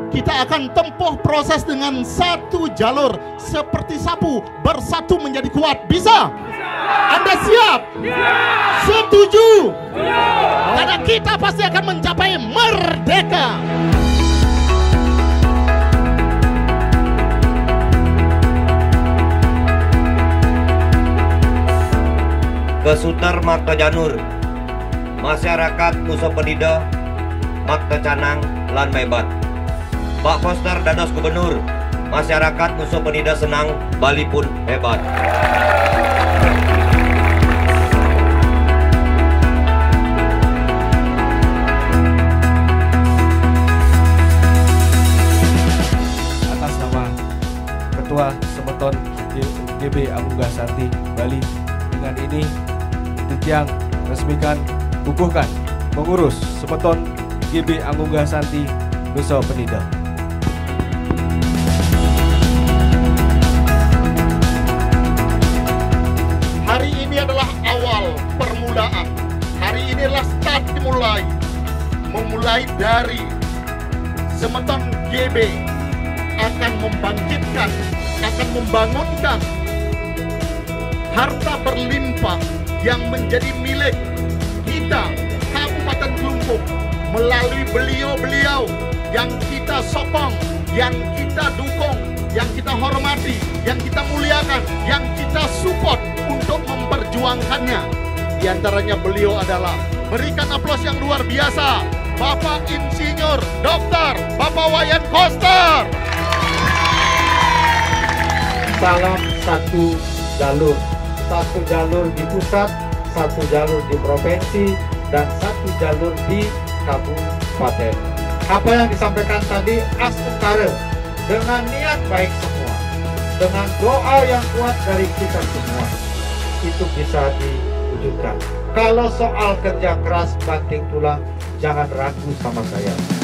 kita akan tempuh proses dengan satu jalur seperti sapu, bersatu menjadi kuat. Bisa? Anda siap? Setuju? Karena kita pasti akan mencapai merdeka. Kesuter Makta Janur, masyarakat Puso Penida, Makta Canang, lan Mebat. Pak Koster Dados Gubernur, masyarakat Puso Penida senang, Bali pun hebat. Atas nama Ketua Semeton GB Amungga Santi Bali, dengan ini Ditjang resmikan kukuhkan pengurus Semeton GB Amungga Santi Puso Penida. Hari ini adalah awal permulaan. Hari ini adalah start dimulai. Memulai dari Semeton GB akan membangkitkan, akan membangunkan harta berlimpah yang menjadi milik kita Kabupaten Kelungkung melalui beliau-beliau yang kita sokong, yang kita dukung, yang kita hormati, yang kita muliakan, yang kita support untuk memperjuangkannya. Di antaranya beliau adalah, berikan aplaus yang luar biasa, Bapak Insinyur Dr. Bapak Wayan Koster. Salam satu jalur di pusat, satu jalur di provinsi, dan satu jalur di kabupaten. Apa yang disampaikan tadi asmukare dengan niat baik semua, dengan doa yang kuat dari kita semua, itu bisa diwujudkan. Kalau soal kerja keras banting tulang, jangan ragu sama saya.